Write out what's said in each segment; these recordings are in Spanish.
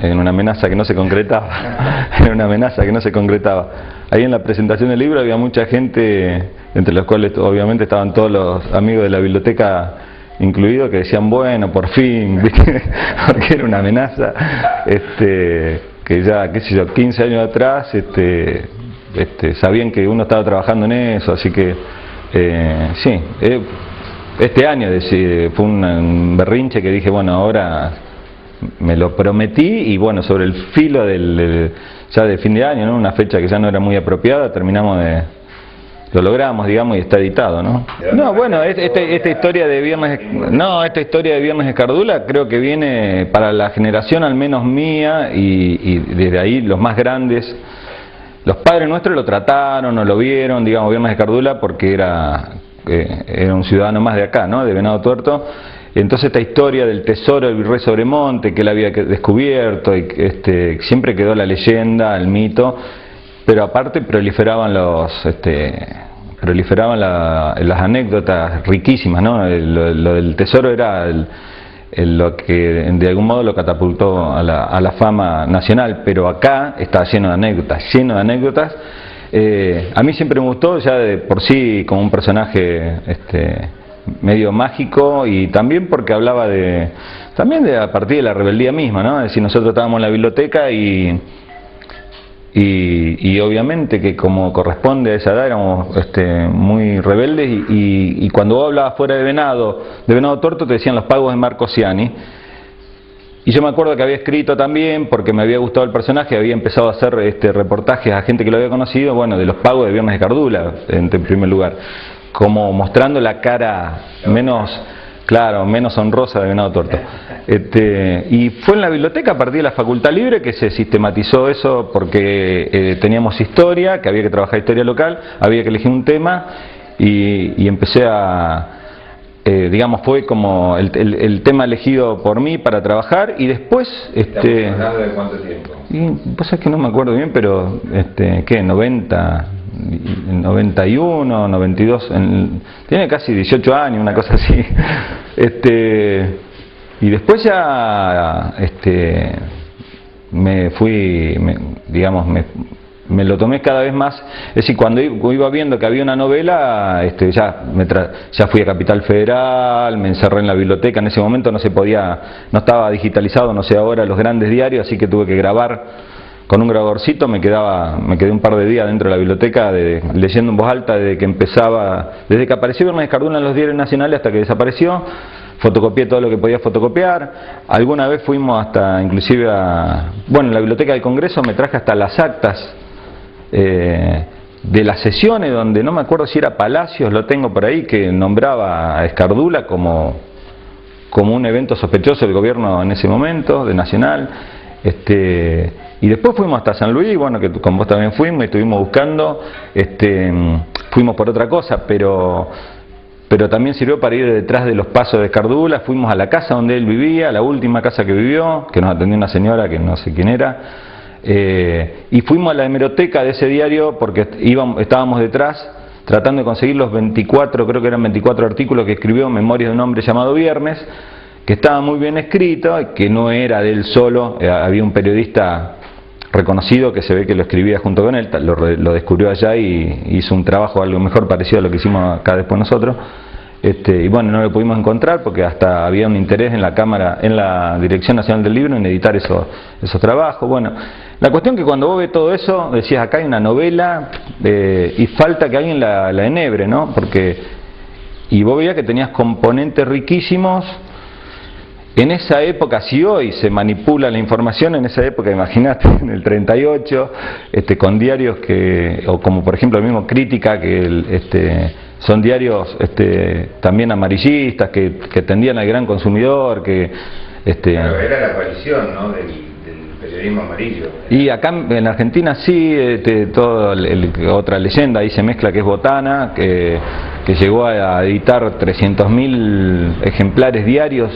en una amenaza que no se concretaba, en una amenaza que no se concretaba. Ahí en la presentación del libro había mucha gente, entre los cuales obviamente estaban todos los amigos de la biblioteca incluidos, que decían, bueno, por fin, ¿viste? Porque era una amenaza, que ya, qué sé yo, 15 años atrás, sabían que uno estaba trabajando en eso, así que, sí, este año fue un berrinche que dije, bueno, ahora me lo prometí, y bueno, sobre el filo ya de fin de año, ¿no? Una fecha que ya no era muy apropiada, lo logramos, digamos, y está editado, ¿no? No, bueno, esta historia de Viernes Escardula creo que viene para la generación al menos mía, y desde ahí los más grandes, los padres nuestros lo trataron o lo vieron, digamos, Viernes Escardula, porque era un ciudadano más de acá, ¿no? De Venado Tuerto. Entonces esta historia del tesoro del virrey Sobremonte, que él había descubierto, y siempre quedó la leyenda, el mito, pero aparte proliferaban las anécdotas riquísimas, ¿no? Lo del tesoro era lo que de algún modo lo catapultó a la fama nacional, pero acá está lleno de anécdotas. A mí siempre me gustó, ya de por sí, como un personaje medio mágico, y también porque hablaba también de a partir de la rebeldía misma, ¿no? Es decir, nosotros estábamos en la biblioteca y obviamente que, como corresponde a esa edad, éramos muy rebeldes, y cuando vos hablabas fuera de Venado Tuerto, te decían los pagos de Marco Ciani. Y yo me acuerdo que había escrito también, porque me había gustado el personaje, había empezado a hacer reportajes a gente que lo había conocido, bueno, de los pagos de Viernes Escardula, en primer lugar, como mostrando la cara menos honrosa de Venado Tuerto. Y fue en la biblioteca, a partir de la Facultad Libre, que se sistematizó eso, porque teníamos historia, que había que trabajar historia local, había que elegir un tema, y empecé digamos, fue como el tema elegido por mí para trabajar, y después... ¿De cuánto tiempo? Y, pues es que no me acuerdo bien, pero, ¿qué? 91, 92, tiene casi 18 años, una cosa así. Y después ya me fui, me lo tomé cada vez más. Es decir, cuando iba viendo que había una novela, ya fui a Capital Federal, me encerré en la biblioteca. En ese momento no estaba digitalizado, no sé ahora, los grandes diarios, así que tuve que grabar con un grabadorcito. Me quedé un par de días dentro de la biblioteca leyendo en voz alta desde que apareció Viernes Escardula en los diarios nacionales hasta que desapareció. Fotocopié todo lo que podía fotocopiar. Alguna vez fuimos inclusive en la biblioteca del Congreso me traje hasta las actas de las sesiones, donde no me acuerdo si era Palacios, lo tengo por ahí, que nombraba a Escardula como un evento sospechoso del gobierno en ese momento, de Nacional. Y después fuimos hasta San Luis, bueno, que con vos también fuimos, y estuvimos buscando, fuimos por otra cosa, pero también sirvió para ir detrás de los pasos de Escardula. Fuimos a la casa donde él vivía, la última casa que vivió, que nos atendió una señora que no sé quién era, y fuimos a la hemeroteca de ese diario, porque estábamos detrás tratando de conseguir los 24, creo que eran 24 artículos que escribió Memorias de un hombre llamado Viernes, que estaba muy bien escrito, que no era de él solo, había un periodista reconocido que se ve que lo escribía junto con él, lo descubrió allá y hizo un trabajo algo mejor, parecido a lo que hicimos acá después nosotros. Y bueno, no lo pudimos encontrar porque hasta había un interés en la Cámara, en la Dirección Nacional del Libro, en editar esos trabajos. Bueno, la cuestión que cuando vos ves todo eso, decías, acá hay una novela, y falta que alguien la enhebre, ¿no? Y vos veías que tenías componentes riquísimos. En esa época, si hoy se manipula la información, en esa época, imagínate, en el 38, con diarios o como por ejemplo el mismo Crítica, que son diarios también amarillistas, que tendían al gran consumidor, Pero era la aparición, ¿no?, del periodismo amarillo. Y acá en Argentina sí, otra leyenda ahí se mezcla, que es Botana, que llegó a editar 300.000 ejemplares diarios,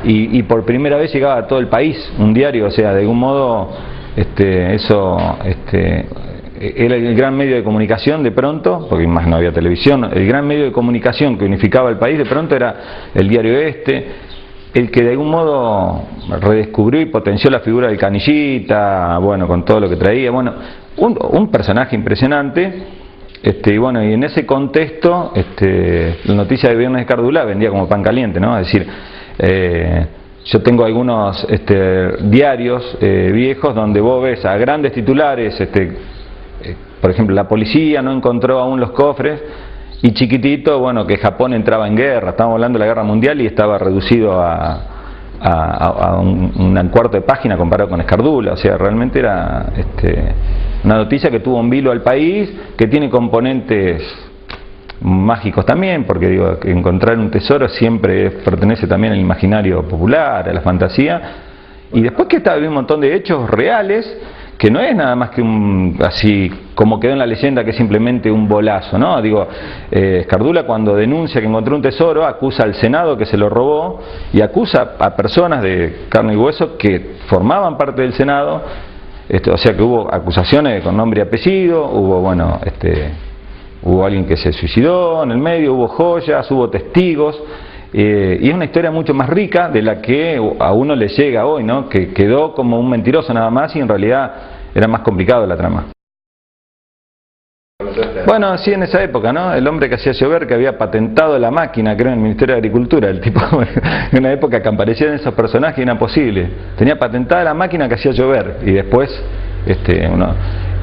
y por primera vez llegaba a todo el país un diario. O sea, de algún modo eso era el gran medio de comunicación de pronto, porque más no había televisión. El gran medio de comunicación que unificaba el país de pronto era el diario el que de algún modo redescubrió y potenció la figura del Canillita, bueno, con todo lo que traía, bueno, un personaje impresionante. Y bueno, y en ese contexto, la noticia de Viernes de Escardula vendía como pan caliente, ¿no? Es decir, yo tengo algunos diarios viejos donde vos ves a grandes titulares, por ejemplo, la policía no encontró aún los cofres, y chiquitito, bueno, que Japón entraba en guerra, estábamos hablando de la guerra mundial y estaba reducido a un cuarto de página comparado con Escardula. O sea, realmente era una noticia que tuvo un vilo al país, que tiene componentes mágicos también, porque digo, que encontrar un tesoro siempre pertenece también al imaginario popular, a la fantasía, y después que había un montón de hechos reales, que no es nada más que así como quedó en la leyenda, que es simplemente un bolazo, ¿no? Digo, Escardula, cuando denuncia que encontró un tesoro, acusa al Senado que se lo robó y acusa a personas de carne y hueso que formaban parte del Senado, o sea que hubo acusaciones con nombre y apellido, hubo, bueno, hubo alguien que se suicidó en el medio, hubo joyas, hubo testigos. Y es una historia mucho más rica de la que a uno le llega hoy, ¿no? Que quedó como un mentiroso nada más y en realidad era más complicado la trama. Bueno, sí, en esa época, ¿no? El hombre que hacía llover, que había patentado la máquina, creo, en el Ministerio de Agricultura, el tipo, en una época que aparecían esos personajes era posible. Tenía patentada la máquina que hacía llover y después,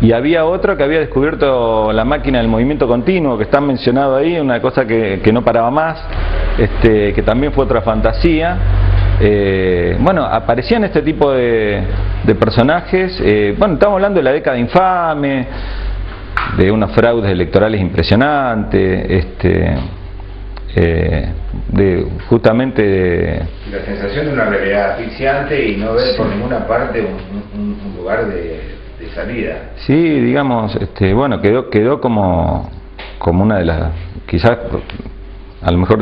y había otro que había descubierto la máquina del movimiento continuo, que está mencionado ahí, una cosa que no paraba más, que también fue otra fantasía. Bueno, aparecían este tipo de personajes. Bueno, estamos hablando de la década infame, de unos fraudes electorales impresionantes, justamente la sensación de una realidad asfixiante y no ver por ninguna parte un lugar de salida. Sí, digamos, bueno, quedó como una de las, quizás, a lo mejor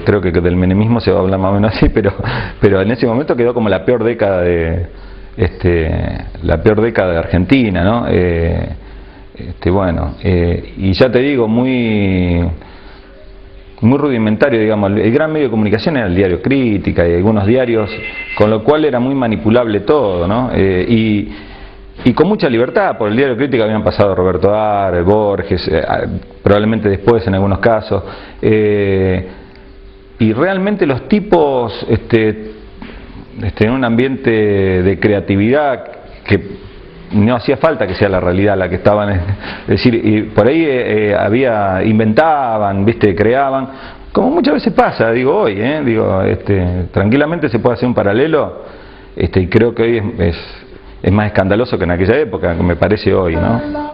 creo que del menemismo se va a hablar más o menos así, pero en ese momento quedó como la peor década de Argentina, ¿no? Bueno, y ya te digo, muy rudimentario, digamos. El gran medio de comunicación era el diario Crítica y algunos diarios, con lo cual era muy manipulable todo, ¿no? Y con mucha libertad. Por el diario Crítica habían pasado Roberto Ar, Borges, probablemente después en algunos casos, y realmente los tipos en un ambiente de creatividad que no hacía falta que sea la realidad la que estaban, es decir, y por ahí inventaban, creaban, como muchas veces pasa, digo hoy, tranquilamente se puede hacer un paralelo, y creo que hoy es más escandaloso que en aquella época, que me parece hoy, ¿no?